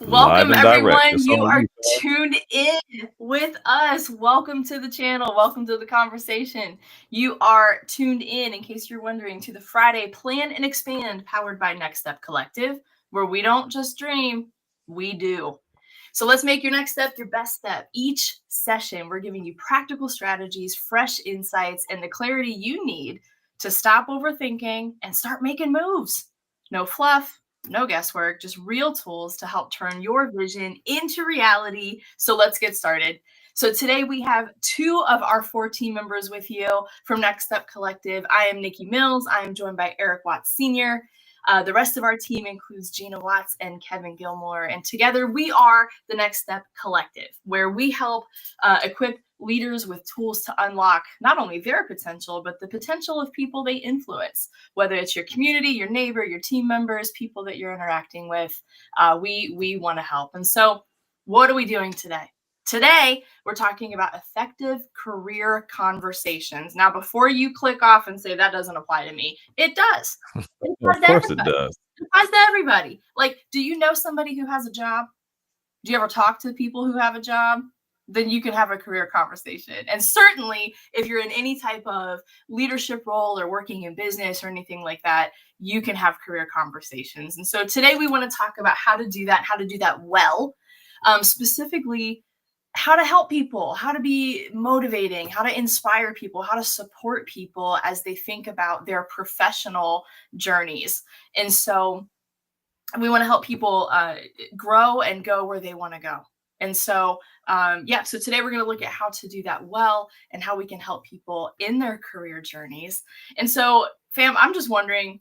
Live Welcome, and direct. everyone. It's You on are you, fam. tuned in with us. Welcome to the channel. Welcome to the conversation. You are tuned in case you're wondering, to the Friday Plan and Expand powered by Next Step Collective, where we don't just dream, we do. So let's make your next step your best step. Each session, we're giving you practical strategies, fresh insights, and the clarity you need to stop overthinking and start making moves. No fluff, no guesswork, just real tools to help turn your vision into reality. So let's get started. So today we have two of our four team members with you from Next Step Collective. I am Nikki Mills. I am joined by Eric Watts Sr. The rest of our team includes Gina Watts and Kevin Gilmore. And together we are the Next Step Collective, where we help equip leaders with tools to unlock not only their potential, but the potential of people they influence, whether it's your community, your neighbor, your team members, people that you're interacting with. We want to help. And so what are we doing today? Today, we're talking about effective career conversations. Now, before you click off and say that doesn't apply to me, it does. It Of applies to course it everybody. does. It applies to everybody. Like, do you know somebody who has a job? Do you ever talk to people who have a job? Then you can have a career conversation. And certainly, if you're in any type of leadership role or working in business or anything like that, you can have career conversations. And so today we want to talk about how to do that well, specifically how to help people, how to be motivating, how to inspire people, how to support people as they think about their professional journeys. And so we want to help people grow and go where they want to go. And so, so today we're going to look at how to do that well and how we can help people in their career journeys. And so, fam, I'm just wondering,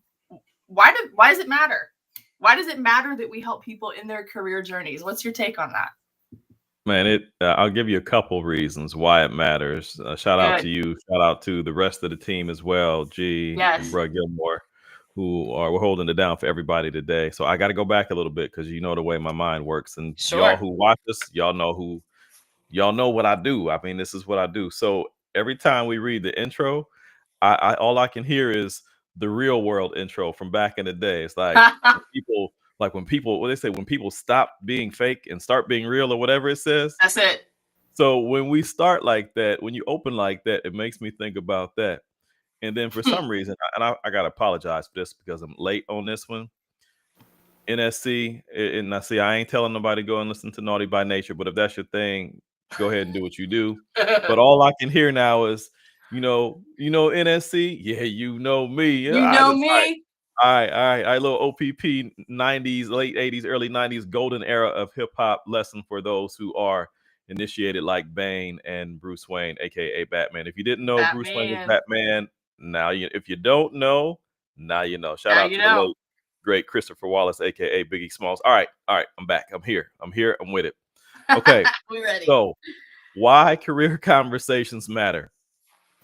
why does it matter? Why does it matter that we help people in their career journeys? What's your take on that? Man, I'll give you a couple reasons why it matters. Shout out to Good. you. Shout out to the rest of the team as well, G and Yes. Brug Gilmore, we're holding it down for everybody today. So I got to go back a little bit because you know the way my mind works, and y'all Sure. who watch us, y'all know what I do. I mean, this is what I do. So every time we read the intro, I all I can hear is the real world intro from back in the day. It's when people what they say, when people stop being fake and start being real, or whatever it says. That's it. So when we start like that, when you open like that, it makes me think about that. And then for some reason, and I gotta apologize for this because I'm late on this one. NSC, and I see I ain't telling nobody to go and listen to Naughty by Nature, but if that's your thing, go ahead and do what you do. But all I can hear now is, NSC, yeah, you know me. Yeah, You know me. all right, little OPP 90s, late 80s, early 90s, golden era of hip hop lesson for those who are initiated like Bane and Bruce Wayne, aka Batman. If you didn't know Bruce Wayne was Batman. Batman, if you don't know, now you know. Shout Now out you to the know. late great Christopher Wallace, aka Biggie Smalls. All right, I'm back. I'm here. I'm with it. Okay, We ready. so why career conversations matter.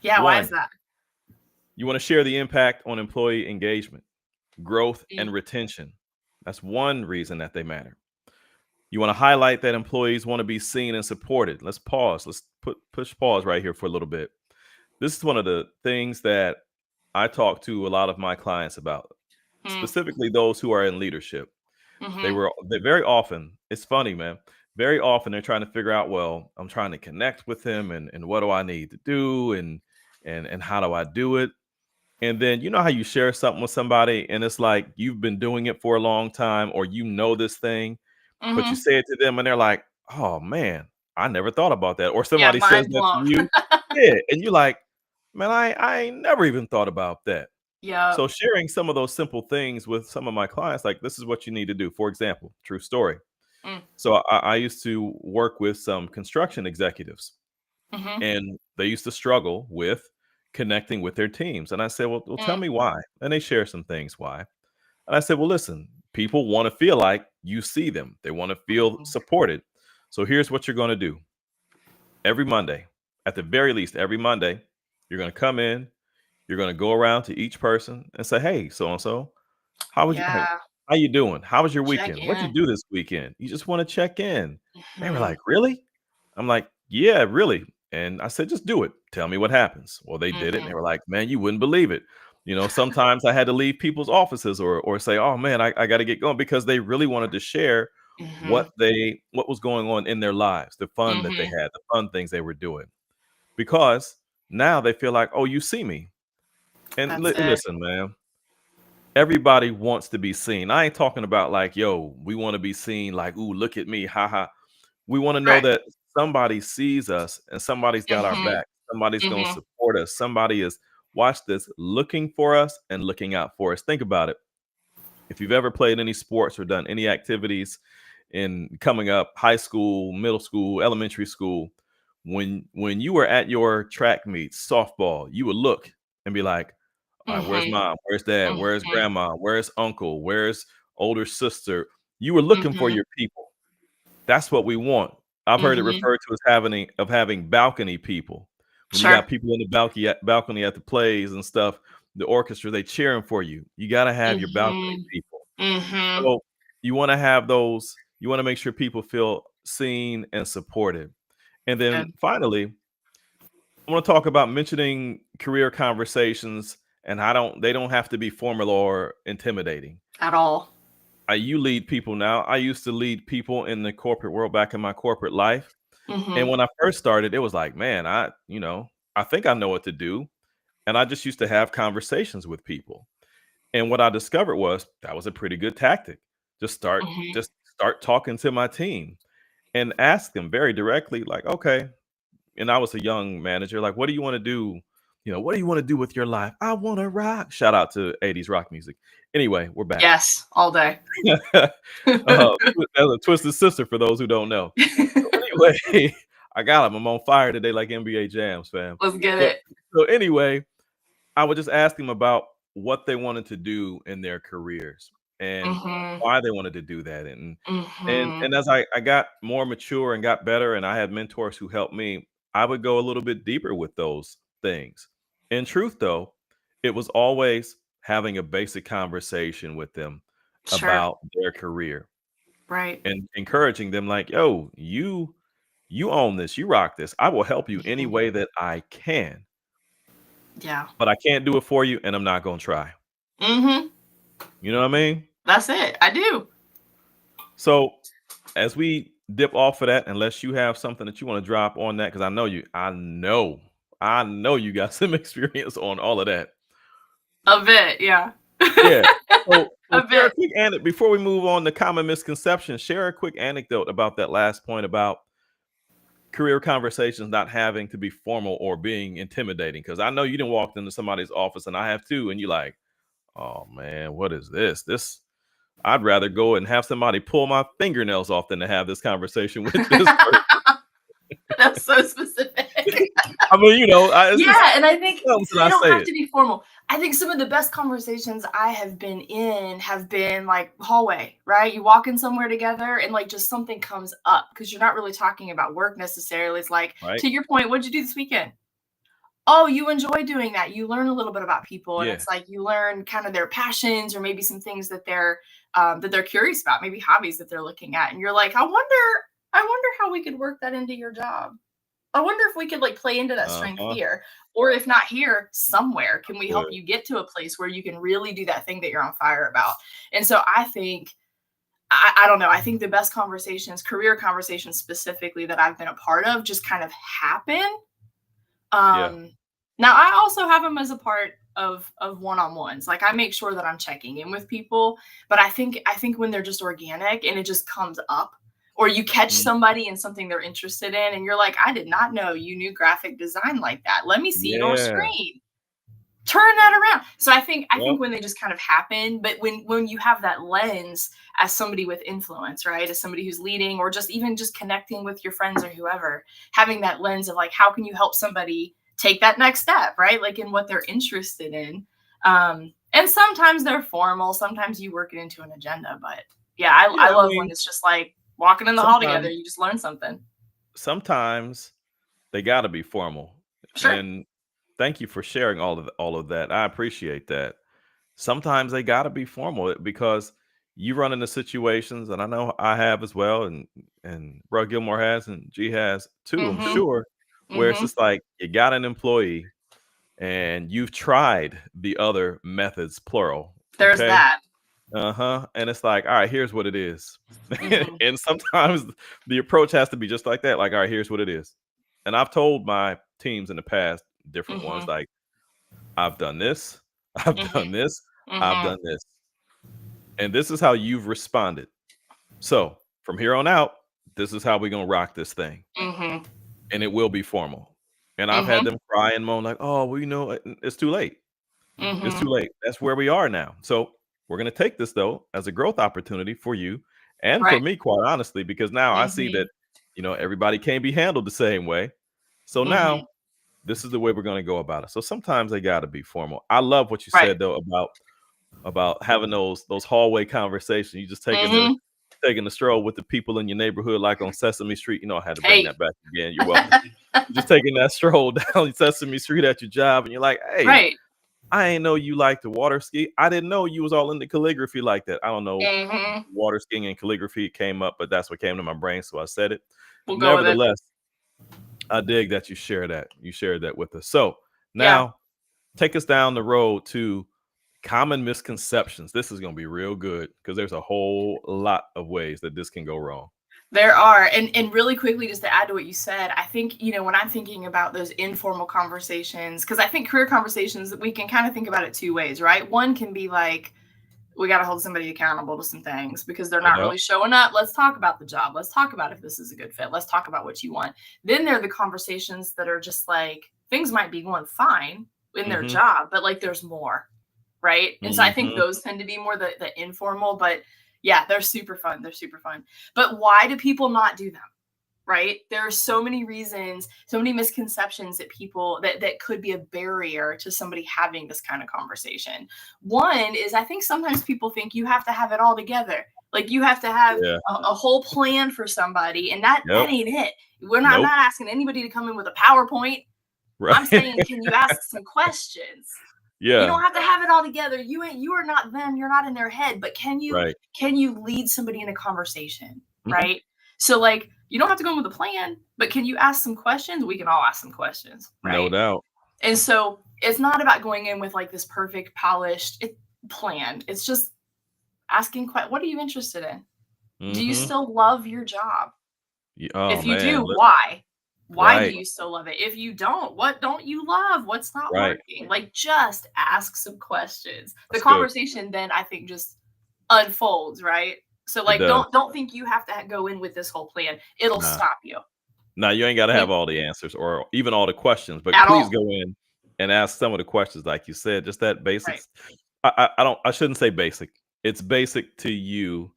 Yeah, why is One, that? you want to share the impact on employee engagement, growth, and Mm. retention. That's one reason that they matter. You want to highlight that employees want to be seen and supported. Let's pause. Let's push pause right here for a little bit. This is one of the things that I talk to a lot of my clients about, Mm. specifically those who are in leadership. Mm-hmm. They very often, it's funny, man. Very often they're trying to figure out, well, I'm trying to connect with him, and what do I need to do, and how do I do it? And then you know how you share something with somebody and it's like you've been doing it for a long time, or you know this thing, but you Mm-hmm. say it to them and they're like, "Oh man, I never thought about that." Or Yeah, somebody says mind that to blown. you. Yeah, and you're like, "Man, I ain't never even thought about that." Yep. So sharing some of those simple things with some of my clients, like this is what you need to do. For example, true story. Mm. So I used to work with some construction executives, Mm-hmm. and they used to struggle with connecting with their teams. And I said, well, tell Mm. me why. And they share some things why. And I said, well, listen, people want to feel like you see them. They want to feel Mm. supported. So here's what you're going to do. Every Monday, at the very least, every Monday, you're going to come in, you're going to go around to each person and say, hey, so and so, how was you? Yeah. How you doing? How was your Check weekend? What'd you in. do this weekend? You just want to check in. They were Mm-hmm. like, really? I'm like, yeah, really. And I said, just do it. Tell me what happens. Well, they did it and Mm-hmm. they were like, man, you wouldn't believe it. Sometimes I had to leave people's offices or say, oh man, I got to get going, because they really wanted to share Mm-hmm. what was going on in their lives, the fun that they Mm-hmm. had, the fun things they were doing. Because now they feel like, oh, you see me. And That's it. listen, man, everybody wants to be seen. I ain't talking about like, yo, we want to be seen like, ooh, look at me, haha. We want to know Right. that somebody sees us and somebody's got our Mm-hmm. back. Somebody's going to Mm-hmm. support us. Somebody is, watch this, looking for us and looking out for us. Think about it. If you've ever played any sports or done any activities in coming up, high school, middle school, elementary school, when you were at your track meets, softball, you would look and be like, all right, where's Mm-hmm. mom? Where's dad? Where's Mm-hmm. grandma? Where's uncle? Where's older sister? You were looking for Mm-hmm. your people. That's what we want. I've heard it Mm-hmm. referred to as having balcony people. When you Sure. got people in the balcony at the plays and stuff, the orchestra, they cheering for you. You got to have your balcony Mm-hmm. people. Mm-hmm. So you want to have those, you want to make sure people feel seen and supported. And then Good. finally, I want to talk about mentioning career conversations, and they don't have to be formal or intimidating. At all. You lead people now. I used to lead people in the corporate world back in my corporate life. And Mm-hmm. when I first started, it was like, man, I think I know what to do. And I just used to have conversations with people. And what I discovered was that was a pretty good tactic. Just start Mm-hmm. just start talking to my team and ask them very directly, like, okay. And I was a young manager, like, what do you want to do? What do you want to do with your life? I want to rock. Shout out to 80s rock music. Anyway, we're back. Yes, all day. As a twisted sister for those who don't know. So anyway, I got him. I'm on fire today, like NBA jams, fam. Let's get So, it. so anyway, I would just ask them about what they wanted to do in their careers and Mm-hmm. why they wanted to do that. And and Mm-hmm. and as I got more mature and got better, and I had mentors who helped me, I would go a little bit deeper with those things. In truth, though, it was always having a basic conversation with them Sure. about their career Right. and encouraging them like, yo, you own this, you rock this. I will help you any Mhm. way that I can, Yeah. but I can't do it for you and I'm not going to try. Mm-hmm. You know what I mean? That's it. I do. So as we dip off of that, unless you have something that you want to drop on that, because I know you got some experience on all of that. A bit, yeah. Yeah. So A share a bit. quick anecdote before we move on to common misconceptions. Share a quick anecdote about that last point about career conversations not having to be formal or being intimidating. Because I know you didn't walk into somebody's office, and I have too, and you're like, "Oh man, what is this? This I'd rather go and have somebody pull my fingernails off than to have this conversation with this person." That's so specific. I mean, it's just Yeah, and I think comes and they I don't say have it, to be formal. I think some of the best conversations I have been in have been like hallway, right? You walk in somewhere together and like just something comes up because you're not really talking about work necessarily. It's like, right? to your point, what'd you do this weekend? Oh, you enjoy doing that. You learn a little bit about people, and Yeah. it's like you learn kind of their passions or maybe some things that they're curious about, maybe hobbies that they're looking at, and you're like, I wonder how we could work that into your job. I wonder if we could like play into that strength Uh-huh. here, or if not here, somewhere. Can we help Good. you get to a place where you can really do that thing that you're on fire about? And so I think I don't know. I think the best conversations, career conversations specifically that I've been a part of, just kind of happen Yeah. now I also have them as a part of one-on-ones. Like I make sure that I'm checking in with people, but I think when they're just organic and it just comes up, or you catch Mm. somebody in something they're interested in and you're like, I did not know you knew graphic design like that. Let me see your Yeah. screen. Turn that around. So I Yep. think when they just kind of happen, but when you have that lens as somebody with influence, right? As somebody who's leading or just even just connecting with your friends or whoever, having that lens of like how can you help somebody take that next step, right? Like in what they're interested in. And sometimes they're formal, sometimes you work it into an agenda, but yeah, I Yeah, I love when mean, it's just like walking in the hall together, sometimes you just learn something. sometimes they gotta be formal. Sure. And thank you for sharing all of that. I appreciate that. Sometimes they gotta be formal because you run into situations, and I know I have as well, and Bro Gilmore has, and G has too, I'm Mm-hmm. sure, where it's Mm-hmm. just like you got an employee and you've tried the other methods, plural. There's Okay. that. And it's like, all right, here's what it is. Mhm. And sometimes the approach has to be just like that. Like, all right, here's what it is. And I've told my teams in the past, different ones, Mhm. like, I've done this, I've Mhm. done this, I've Mhm. done this. And this is how you've responded. So from here on out, this is how we're gonna rock this thing. Mhm. And it will be formal. And I've had Mhm. them cry and moan like, oh, well, it's too late. It's too Mhm. late. That's where we are now. So we're going to take this though as a growth opportunity for you and for Right. me, quite honestly, because now I see that Mhm. everybody can't be handled the same way. So Mhm. now this is the way we're going to go about it. So sometimes they got to be formal. I love what you Right. said though about having those hallway conversations. You just Mhm. taking the stroll with the people in your neighborhood, like on Sesame Street. I had to bring Hey. that back again. You're welcome. You're just taking that stroll down Sesame Street at your job, and you're like, hey, Right. I ain't know you like to water ski. I didn't know you was all into calligraphy like that. I don't know, Mhm. water skiing and calligraphy came up, but that's what came to my brain, so I said it. We'll go with it. Nevertheless, I dig that you share that. You shared that with us. So Yeah. now take us down the road to common misconceptions. This is gonna be real good because there's a whole lot of ways that this can go wrong. There are. And really quickly, just to add to what you said, I think, when I'm thinking about those informal conversations, because I think career conversations, we can kind of think about it two ways, right? One can be like, we got to hold somebody accountable to some things because they're No not doubt. really showing up. Let's talk about the job. Let's talk about if this is a good fit. Let's talk about what you want. Then there are the conversations that are just like, things might be going fine in their Mhm. job, but like there's more, right? And so I think Mhm. those tend to be more the informal, but yeah, they're super fun. They're super fun. But why do people not do them? Right? There are so many reasons, so many misconceptions that people that could be a barrier to somebody having this kind of conversation. One is, I think sometimes people think you have to have it all together. Like you have to have Yeah. a whole plan for somebody, and that Yep. ain't it. I'm Nope. not asking anybody to come in with a PowerPoint. I'm Right. saying, can you ask some questions? You Yeah. don't have to have it all together. You are not them. You're not in their head. But Right. can you lead somebody in a conversation, Mhm. right? So like you don't have to go in with a plan, but can you ask some questions? We can all ask some questions, No right? doubt. And so it's not about going in with like this perfect polished plan. It's just asking what are you interested in? Do you Mhm. still love your job? Oh If you man, do, why? Why do right, you still love it? If you don't, what don't you love? What's not right. working? Like, just ask some questions. The That's good. conversation then I think just unfolds, right? So It like, does. don't think you have to go in with this whole plan. It'll Nah. stop you. Nah, you ain't gotta have Think all the answers or even all the questions, but at please all. go in and ask some of the questions like you said, just that Right. basics. I shouldn't say basic. It's basic to you,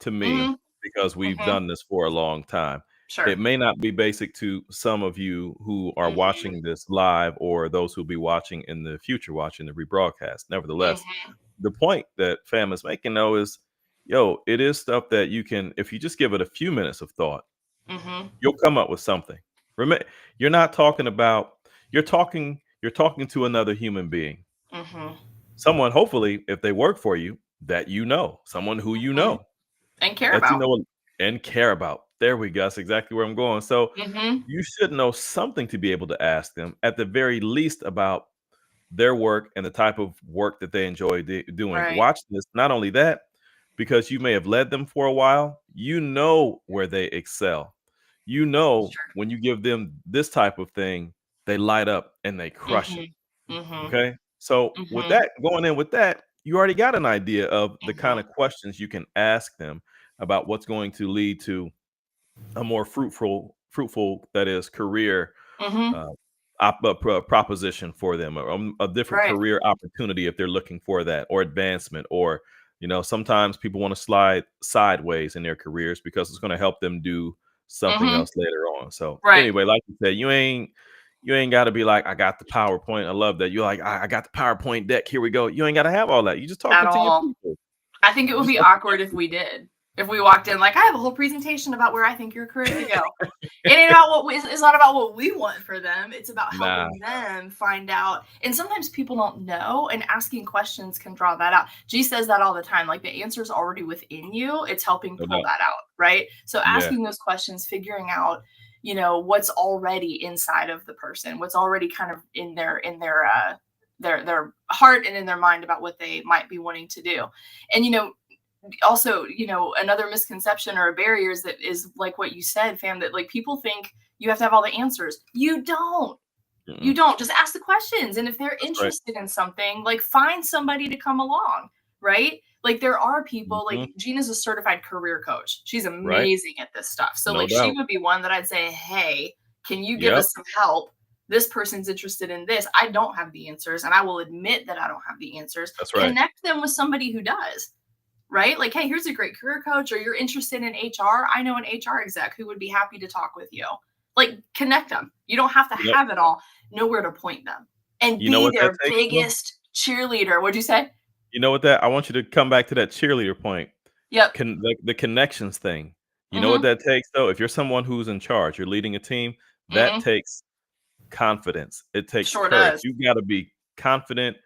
to me, Mm-hmm. because we've Mm-hmm. done this for a long time. It Sure. may not be basic to some of you who are Mm-hmm. watching this live or those who'll be watching in the future, watching the rebroadcast. Nevertheless, Mm-hmm. the point that fam is making though is, yo, it is stuff that you can, if you just give it a few minutes of thought, Mm-hmm. you'll come up with something. Remember, you're not talking about, you're talking to another human being. Mm-hmm. Someone, hopefully, if they work for you, that someone who Mm-hmm. And care that about. and care about. There we go. That's exactly where I'm going. So Mm-hmm. you should know something to be able to ask them at the very least about their work and the type of work that they enjoy doing. Right. Watch this. Not only that, because you may have led them for a while, you know where they excel. You know Sure. when you give them this type of thing, they light up and they crush it. Mm-hmm. Mm-hmm. Okay. So with Mm-hmm. that, going in with that, you already got an idea of the kind Mm-hmm. of questions you can ask them about what's going to lead to a more fruitful, that is, career Mm-hmm. uh, proposition for them, or a different Right. career opportunity if they're looking for that, or advancement, or sometimes people want to slide sideways in their careers because it's going to help them do something Mm-hmm. else later on. So Right. anyway, like you said, you ain't got to be like, I got the PowerPoint. I love that. You're like, I got the PowerPoint deck. Here we go. You ain't got to have all that. You just At talking to your all. people. I think it You would just be talking awkward if we did. If we walked in like, I have a whole presentation about where I think your career could go. It ain't about it's not about what we want for them. It's about Nah, helping them find out. And sometimes people don't know, and asking questions can draw that out. G says that all the time. Like the answer's already within you. It's helping no pull doubt. that out, right? So Yeah. asking those questions, figuring out, what's already inside of the person, what's already kind of in their their heart and in their mind about what they might be wanting to do. And also, another misconception or a barrier is like what you said, fam, that like people think you have to have all the answers. You don't. You don't. Just ask the questions. And if they're interested in something, like find somebody to come along, right? Like there are people, like Gina's a certified career coach. She's amazing at this stuff. So like she would be one that I'd say, hey, can you give us some help? This person's interested in this. I don't have the answers, and I will admit that I don't have the answers. That's right. Connect them with somebody who does, right? Like, hey, here's a great career coach, or you're interested in HR. I know an HR exec who would be happy to talk with you. Like, connect them. You don't have to have it all. Know where to point them and be their biggest cheerleader. What'd you say? You know what I want you to come back to that cheerleader point. Yep. The connections thing. You know what that takes though? If you're someone who's in charge, you're leading a team, that takes confidence. It takes courage. You got to be confident,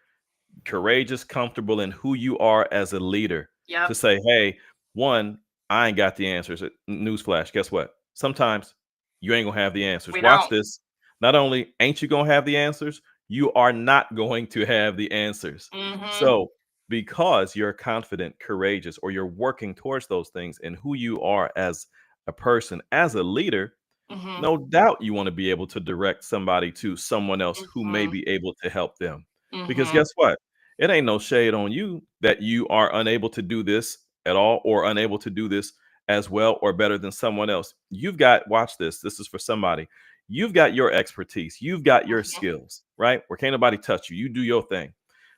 courageous, comfortable in who you are as a leader. To say, hey, one, I ain't got the answers. Newsflash, guess what? Sometimes you ain't gonna have the answers. Watch this. Not only ain't you gonna have the answers, you are not going to have the answers. So because you're confident, courageous, or you're working towards those things and who you are as a person, as a leader, no doubt you want to be able to direct somebody to someone else who may be able to help them. Because guess what? It ain't no shade on you that you are unable to do this at all or unable to do this as well or better than someone else. You've got, watch this. This is for somebody. You've got your expertise. You've got your skills, right? Where can't nobody touch you. You do your thing.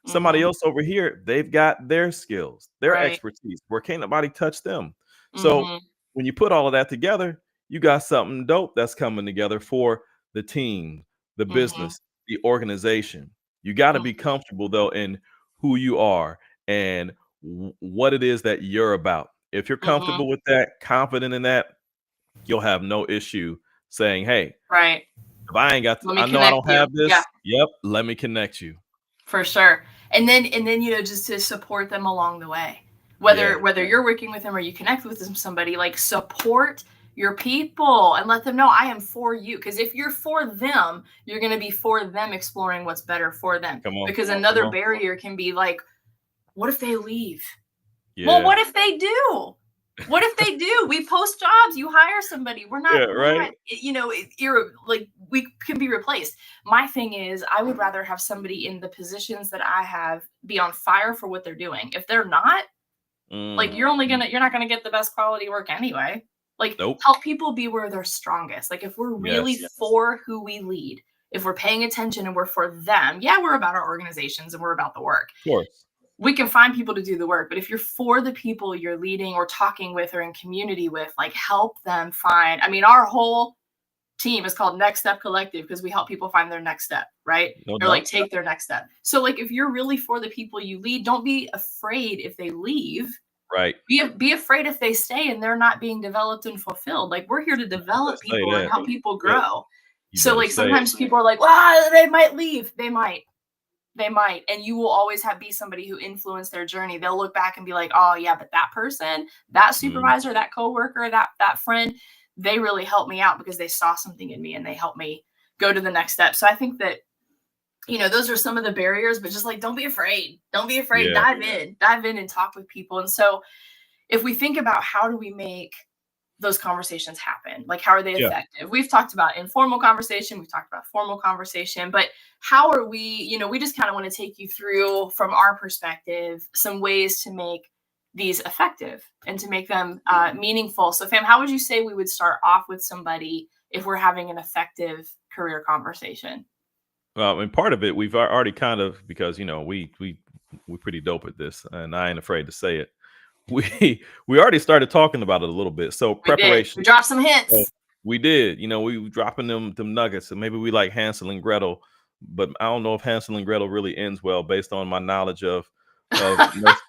Somebody else over here, they've got their skills, their expertise. Where can't nobody touch them. So when you put all of that together, you got something dope that's coming together for the team, the business, the organization. You got to be comfortable though in who you are and what it is that you're about. If you're comfortable with that, confident in that, you'll have no issue saying, hey, if I ain't got I know I don't have this. Yep, let me connect you. For sure. And then just to support them along the way. Whether you're working with them or you connect with somebody, like support your people and let them know I am for you. Because if you're for them, you're going to be for them exploring what's better for them. Because another barrier can be like, what if they leave? Well, what if they do? What if they do? We post jobs, you hire somebody. We're not, we can be replaced. My thing is, I would rather have somebody in the positions that I have be on fire for what they're doing. If they're not, like you're not gonna get the best quality work anyway. Like help people be where they're strongest. Like if we're really for who we lead, if we're paying attention and we're for them, we're about our organizations and we're about the work. Of course. We can find people to do the work, but if you're for the people you're leading or talking with or in community with, like help them find, our whole team is called Next Step Collective because we help people find their next step, right? Or like take their next step. So like if you're really for the people you lead, don't be afraid if they leave. Right. Be afraid if they stay and they're not being developed and fulfilled. Like we're here to develop people and help people grow. So like sometimes people are like, well, they might leave. They might. And you will always be somebody who influenced their journey. They'll look back and be like, oh yeah, but that person, that supervisor, that coworker, that friend, they really helped me out because they saw something in me and they helped me go to the next step. So I think that, those are some of the barriers, but just like, don't be afraid. Don't be afraid. Dive in and talk with people. And so if we think about how do we make those conversations happen? Like, how are they effective? We've talked about informal conversation. We've talked about formal conversation, but how are we, we just kind of want to take you through from our perspective, some ways to make these effective and to make them meaningful. So fam, how would you say we would start off with somebody if we're having an effective career conversation? Well, and part of it, we've already kind of, because, we're pretty dope at this and I ain't afraid to say it. We already started talking about it a little bit. So preparation. We dropped some hints. So we did. We were dropping them nuggets. And maybe we like Hansel and Gretel, but I don't know if Hansel and Gretel really ends well based on my knowledge of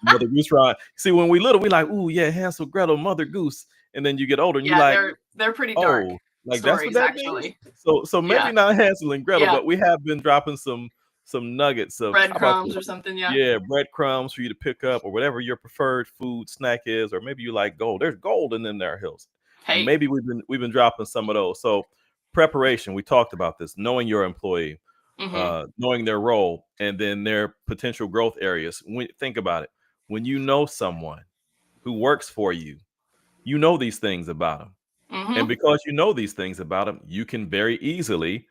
Mother Goose Ride. See, when we little, we like, ooh, yeah, Hansel, Gretel, Mother Goose. And then you get older and you're like, they're pretty dark. Like stories, that's what that actually. Means? So maybe not Hansel and Gretel, but we have been dropping some nuggets of breadcrumbs or something. Yeah, breadcrumbs for you to pick up or whatever your preferred food snack is, or maybe you like gold. There's gold in them there hills. Hey. Maybe we've been dropping some of those. So preparation, we talked about this, knowing your employee. Mhm. knowing their role and then their potential growth areas. Think about it. When you know someone who works for you, you know these things about them. And Mhm. because you know these things about them, you can very easily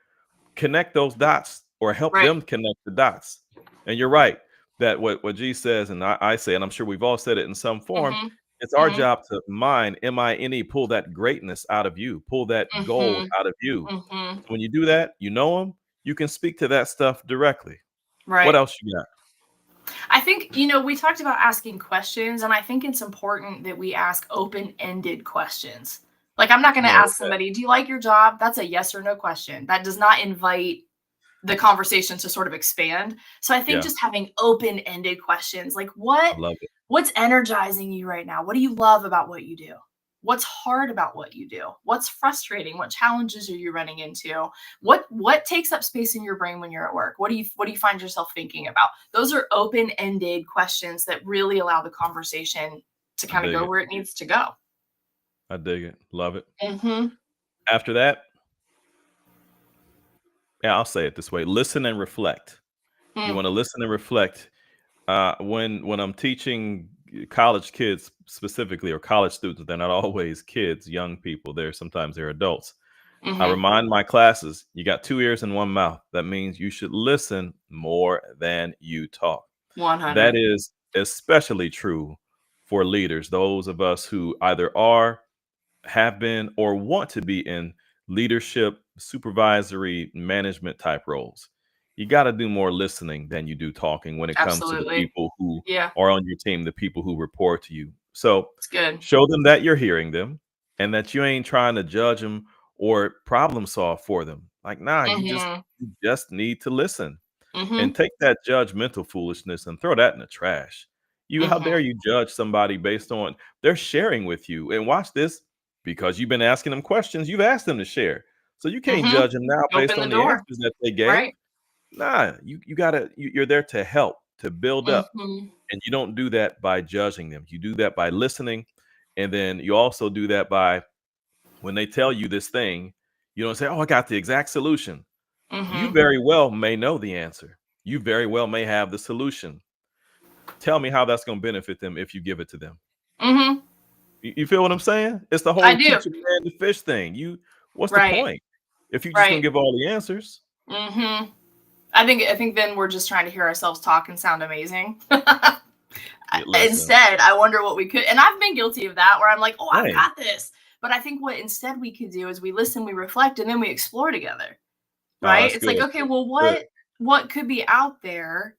connect those dots or help Right. them connect the dots. And you're right that what G says, and I say, and I'm sure we've all said it in some form, Mhm. it's our Mhm. job to mine, M-I-N-E, pull that greatness out of you, pull that gold Mhm. out of you. Mhm. So when you do that, you know them, you can speak to that stuff directly. What Right. else you got? I think, we talked about asking questions, and I think it's important that we ask open ended questions. Like, I'm not going Come to on with ask that. somebody, do you like your job? That's a yes or no question. That does not invite the conversation to sort of expand. So I think Yeah, just having open ended questions like, I love it. what's energizing you right now? What do you love about what you do? What's hard about what you do? What's frustrating? What challenges are you running into? What takes up space in your brain when you're at work? What do you find yourself thinking about? Those are open-ended questions that really allow the conversation to I kind of dig go it. where it needs to go. I dig it. Love it. Mhm. After that, yeah, I'll say it this way: listen and reflect. You Mm. want to listen and reflect. When I'm teaching college kids specifically, or college students, they're not always kids, young people. They're adults. I Mhm. remind my classes, you got two ears and one mouth. That means you should listen more than you talk. That 100. is especially true for leaders, those of us who either are, have been, or want to be in leadership, supervisory, management type roles. You got to do more listening than you do talking when it comes to the Absolutely. people who Yeah, are on your team, the people who report to you. So it's good. show them that you're hearing them and that you ain't trying to judge them or problem solve for them. Like, nah, Mhm. you just need to listen and Mhm. take that judgmental foolishness and throw that in the trash. How dare Mhm. you judge somebody based on they're sharing with you? And watch this, because you've been asking them questions, you've asked them to share. So you can't Mhm. judge them now based Open the on the door. answers that they gave. Right. Nah, you're there to help, to build up. Mhm. And you don't do that by judging them. You do that by listening. And then you also do that by when they tell you this thing, you don't say, "Oh, I got the exact solution." You Mhm. very well may know the answer. You very well may have the solution. Tell me how that's gonna benefit them if you give it to them. Mhm. You feel what I'm saying? It's the I whole do. teach a man to fish thing. What's the Right. point if you just gonna Right. give all the answers? Mhm. I think then we're just trying to hear ourselves talk and sound amazing. Listen, Instead, I wonder what we could, and I've been guilty of that where I'm like, "Oh, I've hey, got this." But I think what instead we could do is we listen, we reflect, and then we explore together. oh, Right? that's It's good. like, okay, well Good. what could be out there,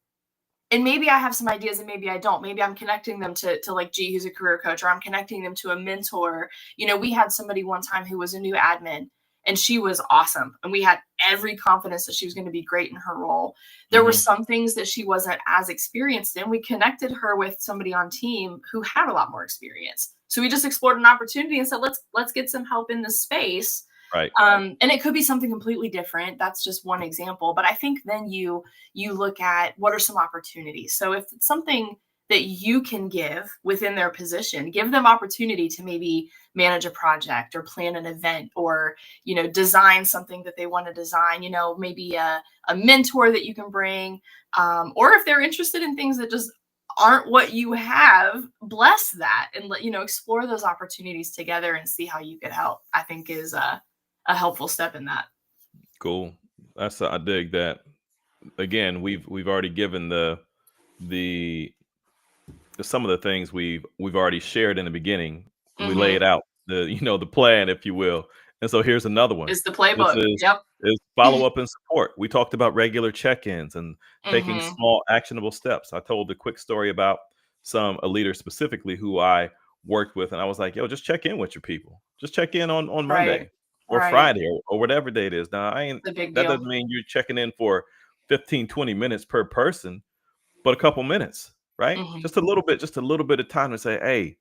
and maybe I have some ideas and maybe I don't. Maybe I'm connecting them to like G, who's a career coach, or I'm connecting them to a mentor. We had somebody one time who was a new admin, and she was awesome. And we had every confidence that she was going to be great in her role. There were Mhm. some things that she wasn't as experienced in. We connected her with somebody on team who had a lot more experience. So we just explored an opportunity and said, let's get some help in this space. Right. And it could be something completely different. That's just one example. But I think then you look at what are some opportunities. So if it's something that you can give within their position, give them opportunity to maybe manage a project or plan an event or design something that they want to design. Maybe a mentor that you can bring, or if they're interested in things that just aren't what you have, bless that and explore those opportunities together and see how you could help. I think is a helpful step in that. Cool. I dig that. Again, we've already given the some of the things we've already shared in the beginning. We lay Mhm. it out, the plan, if you will. And so here's another one, Is the which playbook. Yep. is follow up and support. We talked about regular check-ins and taking Mhm. small actionable steps. I told a quick story about a leader specifically who I worked with, and I was like, "Yo, just check in with your people. Just check in on Right. Monday or Right. Friday or whatever day it is." Now, I ain't The big that deal. doesn't mean you're checking in for 15, 20 minutes per person, but a couple minutes, right? Mhm. Just a little bit of time to say, "Hey,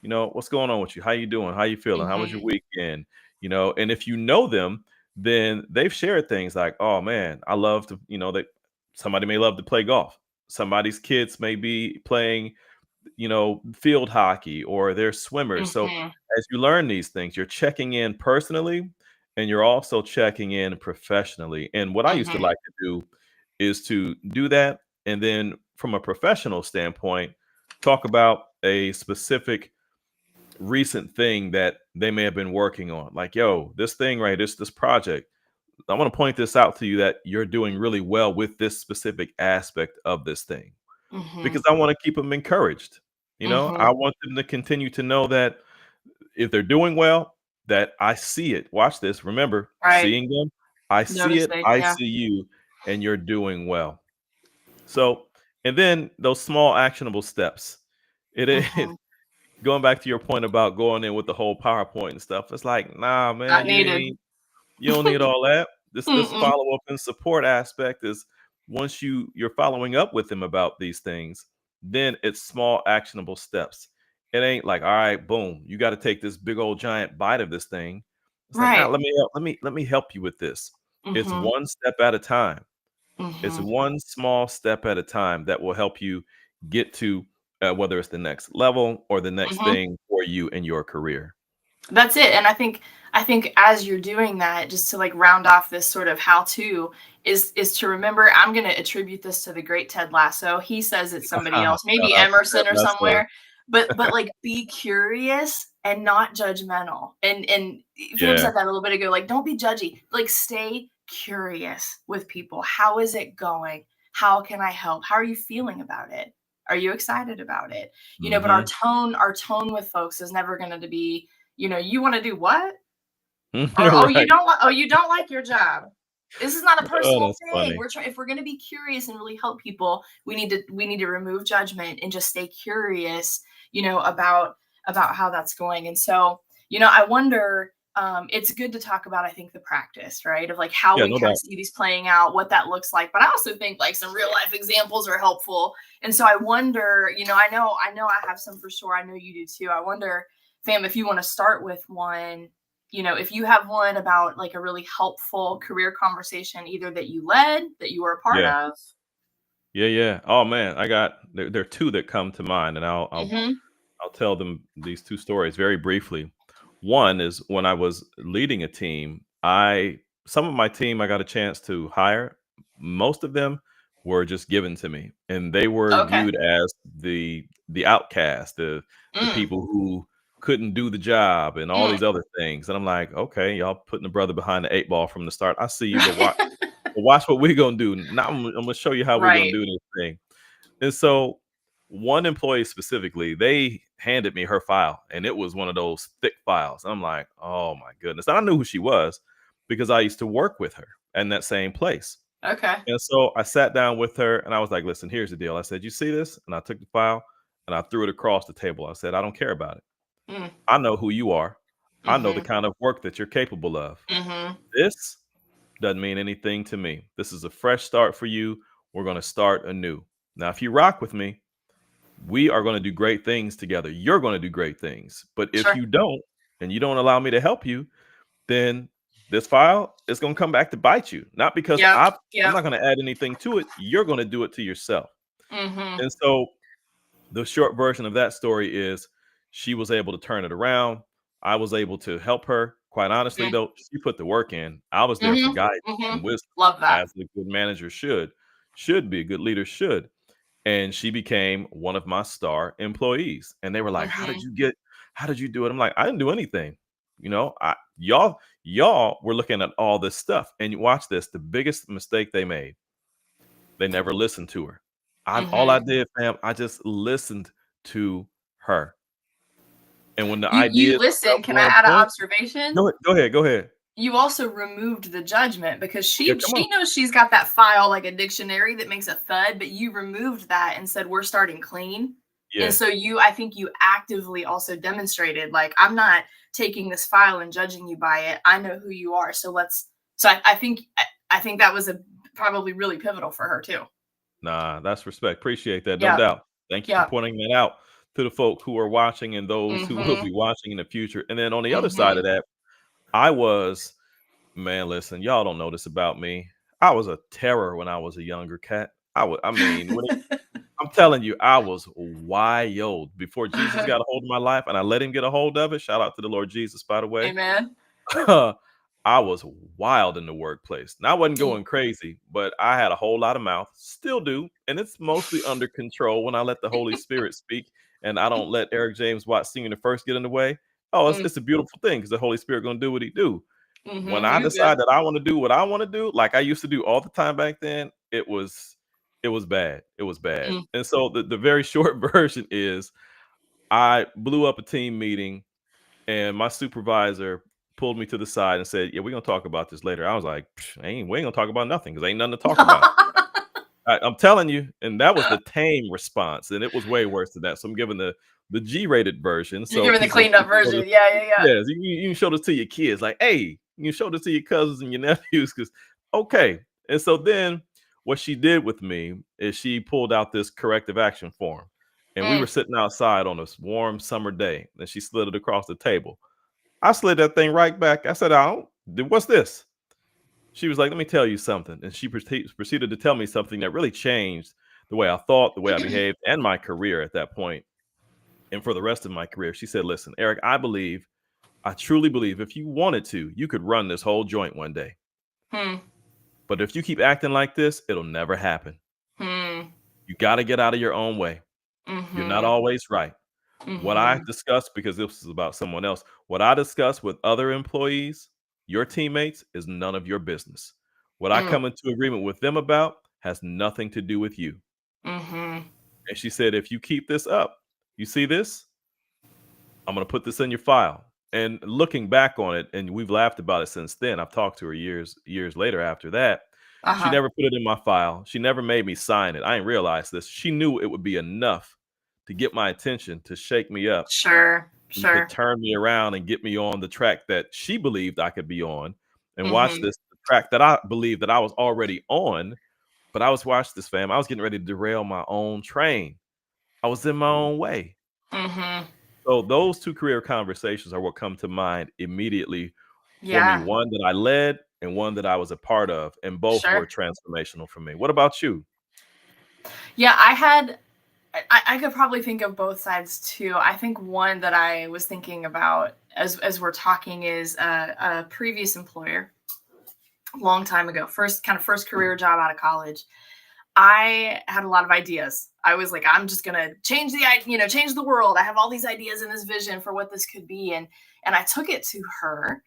what's going on with you? How you doing? How you feeling? How was your Mhm. weekend?" And if you know them, then they've shared things like, "Oh man, I love to," that somebody may love to play golf. Somebody's kids may be playing, field hockey or they're swimmers. So Mhm. as you learn these things, you're checking in personally and you're also checking in professionally. And what I used to Mhm. like to do is to do that, and then from a professional standpoint, talk about a specific recent thing that they may have been working on. Like, yo, this thing, right, this project, I want to point this out to you that you're doing really well with this specific aspect of this thing, because Mhm. I want to keep them encouraged. I Mhm. want them to continue to know that if they're doing well, that I see it. Watch this. Remember, Right. seeing them, I see it, Noticing, I yeah. see you, and you're doing well. So, and then those small actionable steps. It Mhm. going back to your point about going in with the whole PowerPoint and stuff. It's like, nah, man, Not needed. you don't need all that. This Mm-mm. follow up and support aspect is once you're following up with them about these things, then it's small actionable steps. It ain't like, all right, boom, you got to take this big old giant bite of this thing. It's like, nah, Right. let me help you with this. It's Mhm. one step at a time. It's Mhm. one small step at a time that will help you get to whether it's the next level or the next Mhm. thing for you in your career. That's it, and I think as you're doing that, just to, like, round off this sort of how-to, is to remember I'm gonna attribute this to the great Ted Lasso. He says it's somebody else, Shout maybe out to Ted Emerson or Lasso. somewhere, but, like, be curious and not judgmental, and Fam Yeah. said that a little bit ago, like, don't be judgy, like, stay curious with people. How is it going? How can I help? How are you feeling about it? Are you excited about it? But our Mhm. tone with folks is never gonna to be, "You wanna do what?" Or, Right. you don't like your job." This is not a Oh, personal that's thing. funny. If we're gonna be curious and really help people, we need to remove judgment and just stay curious, about how that's going. And so, I wonder, it's good to talk about, I think, the practice, right? Of like how Yeah, we no kind of doubt. see these playing out, what that looks like. But I also think like some real life examples are helpful. And so I wonder, I know I have some for sure. I know you do too. I wonder, fam, if you want to start with one, if you have one about like a really helpful career conversation, either that you led, that you were a part Yeah. of. Yeah, yeah. Oh, man, there are 2 that come to mind, and Mm-hmm. I'll tell them these 2 stories very briefly. One is when I was leading a team, I some of my team I got a chance to hire. Most of them were just given to me, and they were Okay. viewed as the outcast, the Mm. people who couldn't do the job and all Mm. these other things. And I'm like, okay, y'all putting the brother behind the 8 ball from the start. I see you, but watch what we're gonna do. Now I'm gonna show you how we're gonna Right. do this thing. And so one employee specifically, they handed me her file, and it was one of those thick files. I'm like, oh my goodness. And I knew who she was because I used to work with her in that same place. Okay. And so I sat down with her and I was like, listen, here's the deal. I said, you see this? And I took the file and I threw it across the table. I said, I don't care about it. Mm. I know who you are. I know the Mm-hmm. kind of work that you're capable of. Mm-hmm. This doesn't mean anything to me. This is a fresh start for you. We're going to start anew. Now, if you rock with me, we are going to do great things together. You're going to do great things. But if Sure. you don't, and you don't allow me to help you, then this file is going to come back to bite you. Not because Yep. I'm Yep. not going to add anything to it. You're going to do it to yourself. Mm-hmm. And so the short version of that story is she was able to turn it around. I was able to help her. Quite honestly, Mm-hmm. though, she put the work in. I was there for Mm-hmm. guidance Mm-hmm. and wisdom, Love that. as a good manager should be, a good leader should. And she became one of my star employees. And they were like, Mm-hmm. how did you do it? I'm like, I didn't do anything. Y'all were looking at all this stuff. And you watch this, the biggest mistake they made, they never listened to her. All Mm-hmm. I did, fam, I just listened to her. And when the You ideas listen. felt Can I more on add an point, observation? go ahead, go ahead. You also removed the judgment because Yeah, she come on. she knows she's got that file like a dictionary that makes a thud, but you removed that and said we're starting clean. And Yeah. so I think you actively also demonstrated like I'm not taking this file and judging you by it. I know who you are. So let's. So I think that was a probably really pivotal for her too. Nah, that's respect. Appreciate that, no Yep. doubt. Thank you for Yep. pointing that out to the folk who are watching and those who will Mhm. be watching in the future. And then on the other side of Mhm. that, I was man, listen, y'all don't know this about me. I was a terror when I was a younger cat. I mean, I'm telling you, I was wild before Jesus got a hold of my life and I let him get a hold of it. Shout out to the Lord Jesus, by the way. Amen. I was wild in the workplace. Now, I wasn't Mm. going crazy, but I had a whole lot of mouth, still do, and it's mostly under control when I let the Holy Spirit speak and I don't let Eric James Watt Sr. the first get in the way. Oh, Mm. it's a beautiful thing because the Holy Spirit gonna do what he do. When I You're good. decide that I want to do what I want to do, like I used to do all the time back then, it was bad. It was bad. Mm. And so the very short version is I blew up a team meeting and my supervisor pulled me to the side and said, "Yeah, we're gonna talk about this later." I was like, we ain't gonna talk about nothing because ain't nothing to talk about." I'm telling you, and that was the tame response, and it was way worse than that. So I'm giving the G-rated version, You're so giving the people cleaned up can show this. version. Yeah, yeah, yeah. Yes, you can show this to your kids, like, hey, you can show this to your cousins and your nephews, because okay. And so then what she did with me is she pulled out this corrective action form, and we were Mm. sitting outside on this warm summer day, and she slid it across the table. I slid that thing right back. I said, "I don't. What's this?" She was like, "Let me tell you something," and she proceeded to tell me something that really changed the way I thought, the way I behaved, and my career at that point, and for the rest of my career. She said, "Listen, Eric, I truly believe if you wanted to, you could run this whole joint one day. Hmm. But if you keep acting like this, it'll never happen. Hmm. You got to get out of your own way. You're not Mm-hmm. always right." What I Mm-hmm. discussed, because this is about someone else, what I discuss with other employees, your teammates, is none of your business. What I Mm. come into agreement with them about has nothing to do with you. Mm-hmm. And she said, if you keep this up, you see this? I'm going to put this in your file. And looking back on it, and we've laughed about it since then. I've talked to her years later after that. She Uh-huh. never put it in my file. She never made me sign it. I didn't realize this. She knew it would be enough to get my attention, to shake me up, Sure. and to Sure. turn me around and get me on the track that she believed I could be on. And watch Mm-hmm. this, the track that I believed that I was already on. But watch this, fam. I was getting ready to derail my own train. I was in my own way. Mm-hmm. So those two career conversations are what come to mind immediately for me. Yeah. One that I led and one that I was a part of, and both were Sure. transformational for me. What about you? Yeah, I could probably think of both sides too. I think one that I was thinking about as we're talking is a previous employer, a long time ago, first career job out of college. I had a lot of ideas. I was like, I'm just gonna change the world. I have all these ideas and this vision for what this could be, and I took it to her,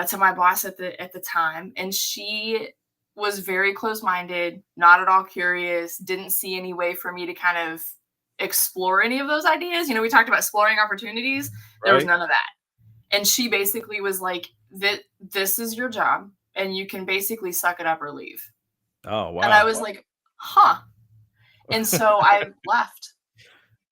to my boss at the time, and she was very close minded, not at all curious, didn't see any way for me to kind of explore any of those ideas. We talked about exploring opportunities. There was Right? none of that, and she basically was like, This is your job, and you can basically suck it up or leave." Oh, And I wow. was like, huh. And so I left.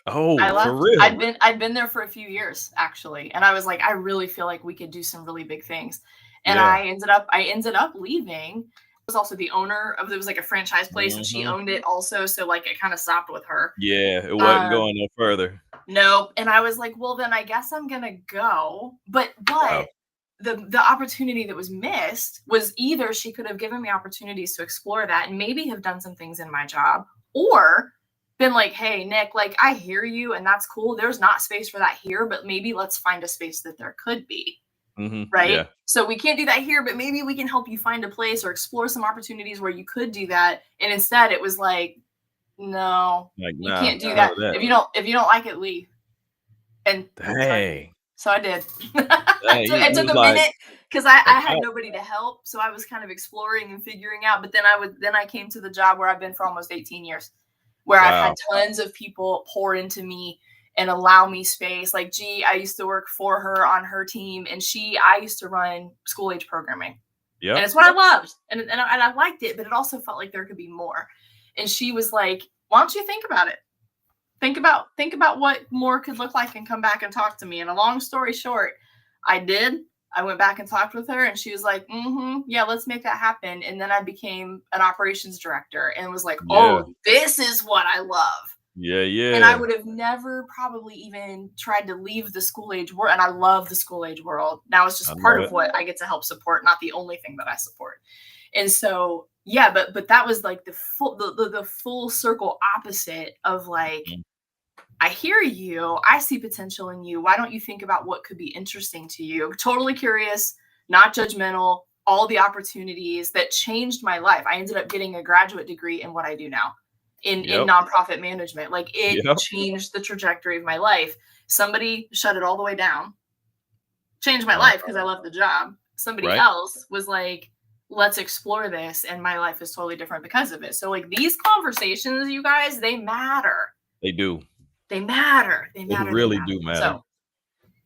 I Oh, for left. real? I'd been there for a few years actually, and I was like, I really feel like we could do some really big things. And Yeah. I ended up leaving. I was also the owner of, it was like a franchise place, and she Mhm. owned it also, so like it kind of stopped with her. Yeah, it wasn't Um going no further. no, and I was like, well then I guess I'm going to go. But Wow. the opportunity that was missed was either she could have given me opportunities to explore that and maybe have done some things in my job, or been like, hey Nick, like I hear you and that's cool, there's not space for that here, but maybe let's find a space that there could be. Mhm. Right, Yeah. so we can't do that here, but maybe we can help you find a place or explore some opportunities where you could do that. And instead it was like, no, Like, you nah, can't do none that. of that. If you don't like it, leave. And so I did. Dang. So I did. Dang, It you took was a minute because I I had nobody to help, so I was kind of exploring and figuring out. But then I came to the job where I've been for almost 18 years, where I've had wow. tons of people pour into me and allow me space. Like, G, I used to work for her on her team, and I used to run school age programming, and Yep. it's what I loved, and I liked it, but it also felt like there could be more. And she was like, "Why don't you think about it? Think about what more could look like and come back and talk to me." And a long story short, I did. I went back and talked with her, and she was like, yeah, let's make that happen. And then I became an operations director and was like, Yeah. oh, this is what I love. Yeah, And I yeah. would have never probably even tried to leave the school age world. And I love the school age world. Now it's I just part love of it. what I get to help support, not the only thing that I support. And so, yeah, but that was like the full circle opposite of like, Mhm. I hear you. I see potential in you. Why don't you think about what could be interesting to you? Totally curious, not judgmental, all the opportunities that changed my life. I ended up getting a graduate degree in what I do now in Yep. nonprofit management. Like, it Yep. changed the trajectory of my life. Somebody shut it all the way down, changed my Uh, life because I love the job. Somebody right. else was like, let's explore this, and my life is totally different because of it. So like, these conversations, you guys, they matter. They do. They matter. They They matter. They really matter. do matter. So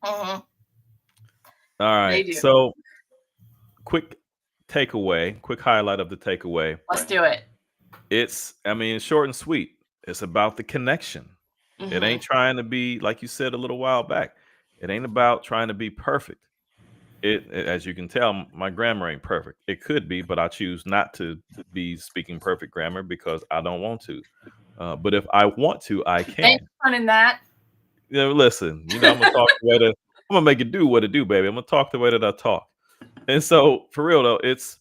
mhm, All they right. do. So quick takeaway, quick highlight of the takeaway. Let's do it. I mean, it's short and sweet. It's about the connection. It Mm-hmm. ain't trying to be, like you said a little while back, it ain't about trying to be perfect. As you can tell, my grammar ain't perfect. It could be, but I choose not to be speaking perfect grammar because I don't want to. But if I want to, I Thanks can. for fun in that. Listen, I'm gonna talk the way that I'm gonna make it do what it do, baby. I'm gonna talk the way that I talk. And so, for real though, it's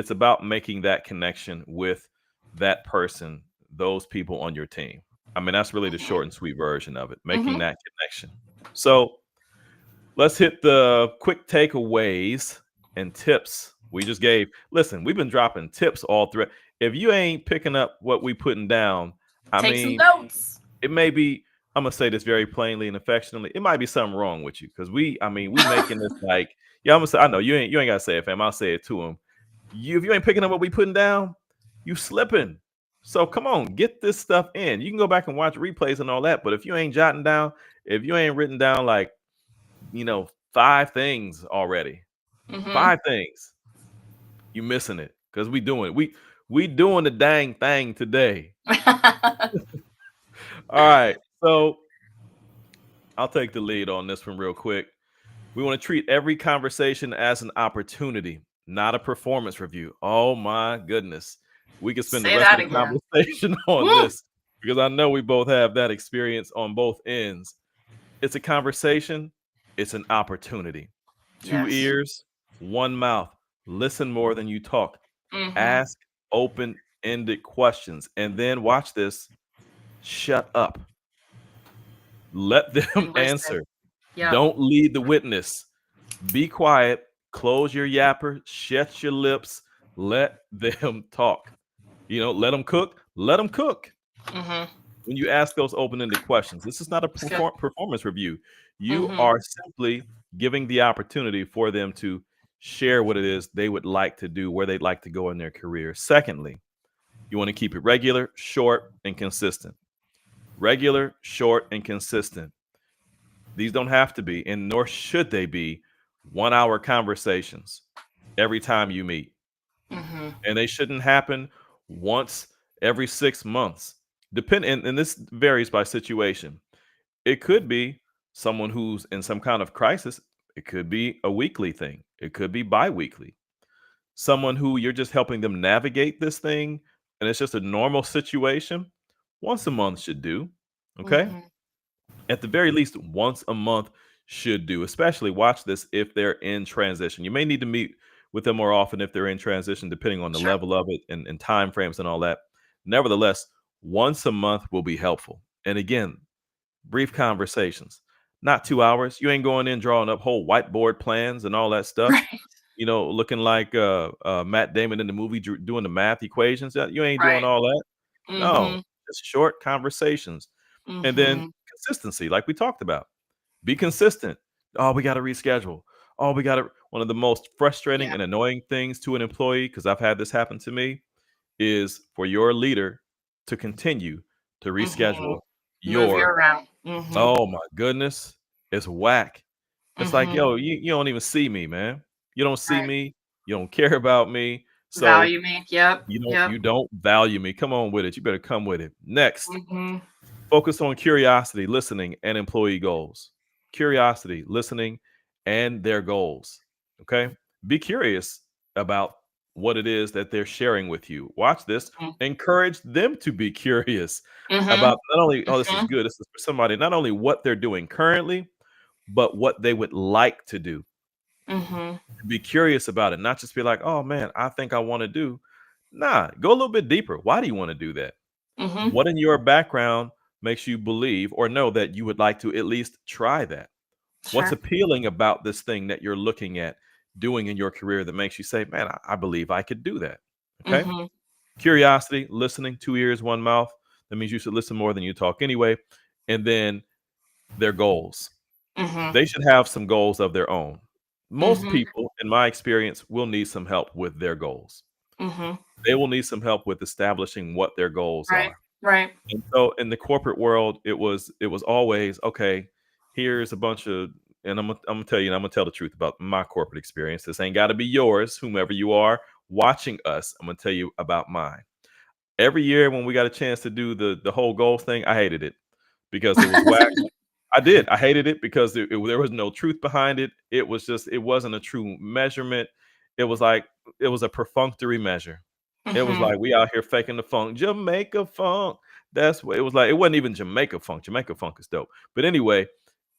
about making that connection with that person, those people on your team. I mean, that's really the short and sweet version of it, making Mm-hmm. that connection. So let's hit the quick takeaways and tips we just gave. Listen, we've been dropping tips all through. If you ain't picking up what we putting down, I Take some mean, notes. it may be, I'm gonna say this very plainly and affectionately, it might be something wrong with you. Cause we making this like, yeah, I'm gonna say, I know you ain't gotta say it, fam. I'll say it to him. If you ain't picking up what we putting down, you slipping. So come on, get this stuff in. You can go back and watch replays and all that. But if you ain't jotting down, if you ain't written down like, 5 things already, Mm-hmm. 5 things, you missing it. Cause we doing the dang thing today. All right. So I'll take the lead on this one real quick. We want to treat every conversation as an opportunity, not a performance review. Oh my goodness. We could spend the Say rest of that the again. conversation on Woo! this because I know we both have that experience on both ends. It's a conversation, it's an opportunity. Two Yes. ears, one mouth. Listen more than you talk. Mm-hmm. Ask open ended questions. And then watch this, shut up. Let them And listen. answer. Yep. Don't lead the witness. Be quiet, close your yapper, shut your lips, let them talk. Let them cook, let them cook. Mm-hmm. When you ask those open-ended questions, this is not a It's good. performance review. You Mm-hmm. are simply giving the opportunity for them to share what it is they would like to do, where they'd like to go in their career. Secondly, you want to keep it regular, short, and consistent. Regular, short, and consistent. These don't have to be, and nor should they be, 1 hour conversations every time you meet. Mm-hmm. And they shouldn't happen once every 6 months. And this varies by situation. It could be someone who's in some kind of crisis. It could be a weekly thing. It could be bi-weekly. Someone who you're just helping them navigate this thing, and it's just a normal situation. Once a month should do. Okay. Mm-hmm. At the very least, once a month should do. Especially watch this if they're in transition. You may need to meet with them more often if they're in transition, depending on the Sure. level of it and time frames and all that. Nevertheless, once a month will be helpful. And again, brief conversations, not 2 hours. You ain't going in drawing up whole whiteboard plans and all that stuff. Right. Looking like Matt Damon in the movie doing the math equations. You ain't doing Right. all that. Mm-hmm. No, just short conversations. And then Mm-hmm. consistency, like we talked about. Be consistent. Oh, we got to reschedule. Oh, we got to. One of the most frustrating Yeah. and annoying things to an employee, because I've had this happen to me, is for your leader to continue to Mm-hmm. reschedule Move you your. around. Mm-hmm. Oh my goodness, it's whack. It's like, Mm-hmm. yo, you don't even see me, man. You don't see Right. me. You don't care about me. So Value me. Yep. you don't Yep. you don't value me. Come on with it. You better come with it. Next, Mm-hmm. focus on curiosity, listening, and employee goals. Curiosity, listening, and their goals. Okay. Be curious about what it is that they're sharing with you. Watch this. Encourage them to be curious Mm-hmm. about not only, oh, this is Mm-hmm. good. This is for somebody, not only what they're doing currently, but what they would like to do. Mm-hmm. Be curious about it, not just be like, oh man, I think I want to do. Nah, go a little bit deeper. Why do you want to do that? Mm-hmm. What in your background makes you believe or know that you would like to at least try that? What's Sure. appealing about this thing that you're looking at? doing in your career that makes you say, man, I believe I could do that. Okay. Mm-hmm. Curiosity, listening, 2 ears, one mouth. That means you should listen more than you talk anyway. And then their goals. Mm-hmm. They should have some goals of their own. Most Mm-hmm. people, in my experience, will need some help with their goals. Mm-hmm. They will need some help with establishing what their goals Right. are. Right. And so in the corporate world, it was always, okay, here's a bunch of, and I'm gonna tell you, and I'm gonna tell the truth about my corporate experience. This ain't gotta be yours, whomever you are watching us. I'm gonna tell you about mine. Every year when we got a chance to do the whole goals thing, I hated it because it was whack. I did. I hated it because there was no truth behind it. It was just, it wasn't a true measurement. It was like, it was a perfunctory measure. It was Mm-hmm. like we out here faking the funk, Jamaica funk. That's what it was like. It wasn't even Jamaica funk. Jamaica funk is dope. But anyway,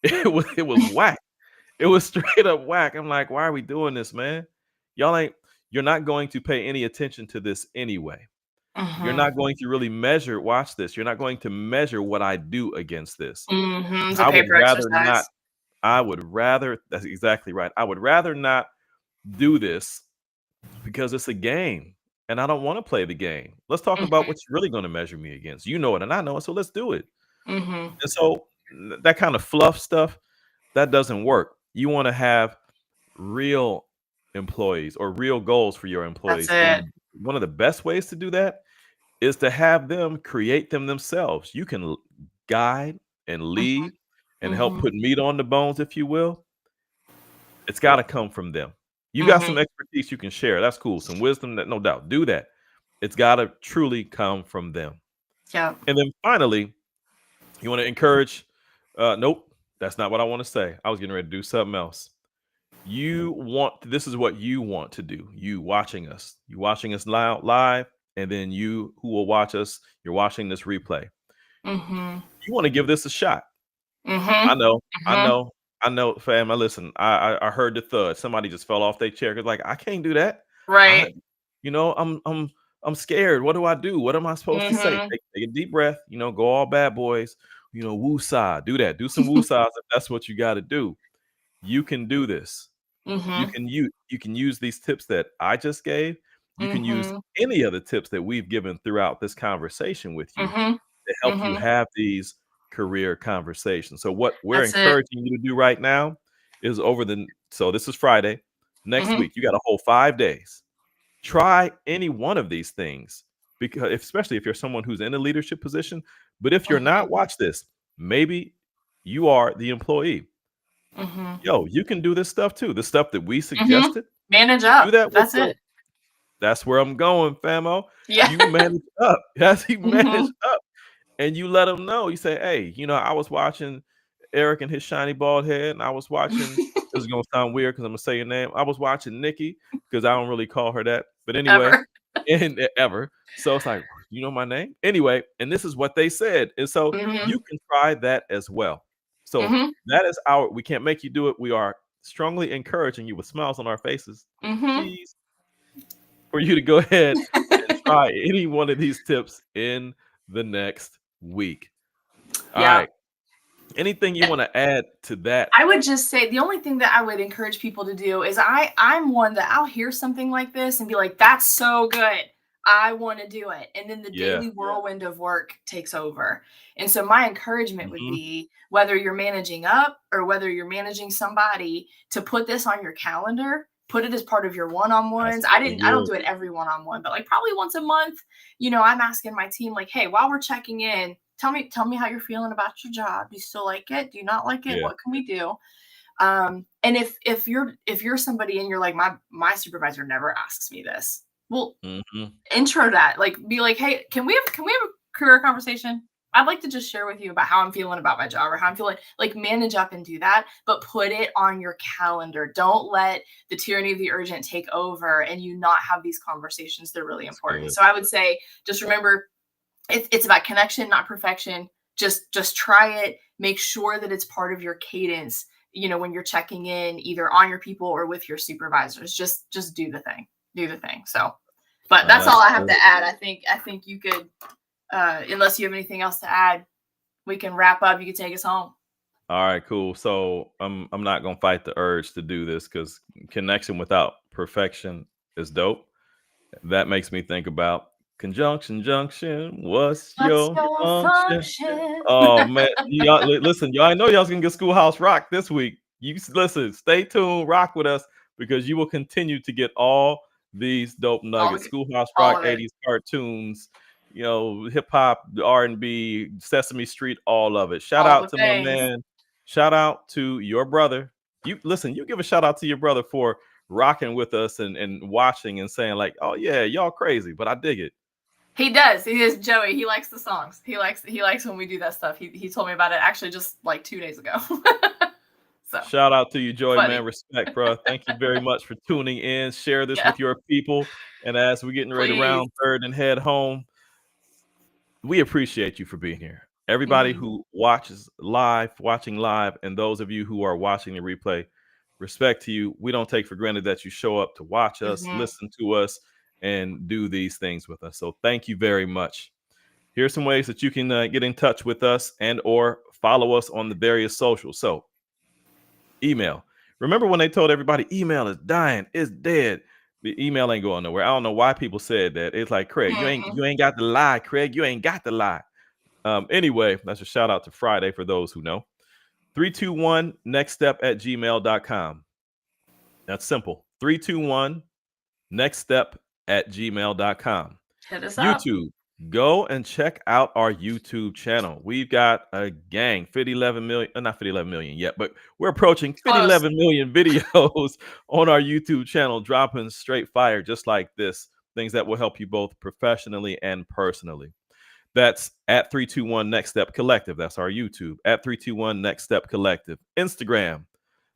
it was whack. It was straight up whack. I'm like, why are we doing this, man? Y'all ain't, you're not going to pay any attention to this anyway. You're Mm-hmm. not going to really measure, watch this. You're not going to measure what I do against this. Mm-hmm. It's a I would paper rather not, exercise. that's exactly right. I would rather not do this because it's a game and I don't want to play the game. Let's talk about Mm-hmm. what you're really going to measure me against. You know it and I know it, so let's do it. Mm-hmm. And so that kind of fluff stuff, that doesn't work. You want to have real employees or real goals for your That's employees. it. And one of the best ways to do that is to have them create them themselves. You can guide and lead and help Mm-hmm. put meat on the bones, if you will. It's got to come from them. You got Mm-hmm. some expertise you can share. That's cool. Some wisdom, that no doubt. Do that. It's got to truly come from them. Yeah. And then finally, you want to encourage. Nope, that's not what I want to say. I was getting ready to do something else. This is what you want to do. You watching us live, and then you who will watch us, you're watching this replay. Mm-hmm. You want to give this a shot. Mm-hmm. I know, I Mm-hmm. know, I know, fam. I listen. I heard the thud. Somebody just fell off their chair. Cause like I can't do that. I, Right. I'm scared. What do I do? What am I supposed to say? Mm-hmm. Take a deep breath. Go all bad boys. Woo saw. Do that. Do some woo saws if that's what you got to do. You can do this. Mm-hmm. You can use these tips that I just gave. You can use Mm-hmm. any of the tips that we've given throughout this conversation with you Mm-hmm. to help you Mm-hmm. have these career conversations. So what we're That's it. encouraging you to do right now is so this is Friday. Next Mm-hmm. week, you got a whole 5 days. Try any one of these things because especially if you're someone who's in a leadership position. But if you're Mm-hmm. not, watch this. Maybe you are the employee. Mm-hmm. Yo, you can do this stuff too. The stuff that we Mm-hmm. suggested, Manage do up. that with That's your it. that's where I'm going, famo. Yeah. You manage up. Yes, you Mm-hmm. manage up. And you let them know. You say, "Hey, I was watching Eric and his shiny bald head, and I was watching." This is gonna sound weird because I'm gonna say your name. I was watching Nikki because I don't really call her that, but anyway, Ever. and ever. So it's like, you know my name anyway, and this is what they said, and so Mm-hmm. you can try that as well. So Mm-hmm. that is our. We can't make you do it. We are strongly encouraging you with smiles on our faces. Mm-hmm. Cheese for you to go ahead and try any one of these tips in the next week. All Yeah. right. Anything you want to add to that? I would just say the only thing that I would encourage people to do is I'm one that I'll hear something like this and be like, that's so good. I want to do it. And then the Yeah. daily whirlwind of work takes over. And so my encouragement would Mhm. be whether you're managing up or whether you're managing somebody to put this on your calendar, put it as part of your That's one-on-ones. really I don't good. do it every one-on-one, but like probably once a month, I'm asking my team like, hey, while we're checking in, tell me how you're feeling about your job. Do you still like it? Do you not like it? Yeah. What can we do? And if you're somebody and you're like, my supervisor never asks me this, well, Mhm. intro that, like, be like, hey, can we have a career conversation? I'd like to just share with you about how I'm feeling about my job or how I'm feeling. Like, manage up and do that, but put it on your calendar. Don't let the tyranny of the urgent take over and you not have these conversations. They're really That's important. good. So I would say, just remember, it's about connection, not perfection. Just try it. Make sure that it's part of your cadence. When you're checking in, either on your people or with your supervisors, just do the thing. Do the thing. So, but that's That's all I have good. to add. I think you could, unless you have anything else to add, we can wrap up. You can take us home. All right, cool. So I'm not gonna fight the urge to do this because connection without perfection is dope. That makes me think about conjunction junction. What's What's your your function? function? Oh man, y'all listen. Y'all, I know y'all's gonna get Schoolhouse Rock this week. Listen, stay tuned, rock with us because you will continue to get all these dope all, nuggets. the, Schoolhouse all Rock, of it. 80s cartoons, hip hop, R&B, Sesame Street, all of it. Shout All out the to my things. man. Shout out to your brother. You listen. You give a shout out to your brother for rocking with us and watching and saying like, oh yeah, y'all crazy, but I dig it. He does. He is Joey. He likes the songs. He likes when we do that stuff. He told me about it actually just like 2 days ago. So Shout out to you, Joy, man. funny. Respect, bro. Thank you very much for tuning in. Share this Yeah, with your people. And as we're getting ready to please. round third and head home, we appreciate you for being here. Everybody Hmm. who watching live, and those of you who are watching the replay, respect to you. We don't take for granted that you show up to watch us, Hmm. listen to us, and do these things with us. So thank you very much. Here's some ways that you can get in touch with us and or follow us on the various socials. So email. Remember when they told everybody email is dying, it's dead. The email ain't going nowhere. I don't know why people said that. It's like, Craig, Hmm. you ain't got the lie, Craig. You ain't got the lie. Anyway, that's a shout out to Friday for those who know. 321 next step at gmail.com. That's simple. 321 next step at gmail.com. Hit us up. YouTube. Go and check out our YouTube channel. We've got a gang, 11 million, not 11 million yet, but we're approaching Close. 11 million videos on our YouTube channel, dropping straight fire just like this. Things that will help you both professionally and personally. That's at 321 Next Step Collective. That's our YouTube. At 321 Next Step Collective. Instagram,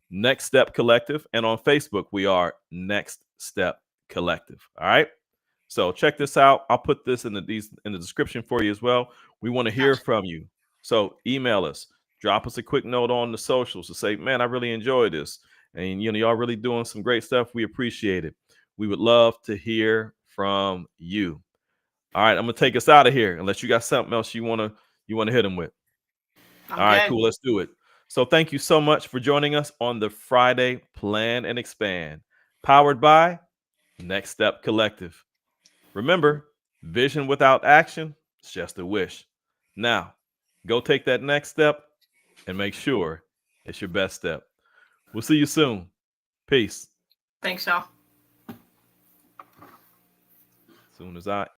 Next Step Collective. And on Facebook, we are Next Step Collective. All right. So check this out. I'll put this in the description for you as well. We want to hear Gotcha. from you. So email us, drop us a quick note on the socials to say, man, I really enjoyed this. And y'all really doing some great stuff. We appreciate it. We would love to hear from you. All right, I'm gonna take us out of here unless you got something else you wanna hit them with. I'm All right, good. cool. Let's do it. So thank you so much for joining us on the Friday Plan and Expand, powered by Next Step Collective. Remember, vision without action is just a wish. Now, go take that next step and make sure it's your best step. We'll see you soon. Peace. Thanks, y'all. Soon as I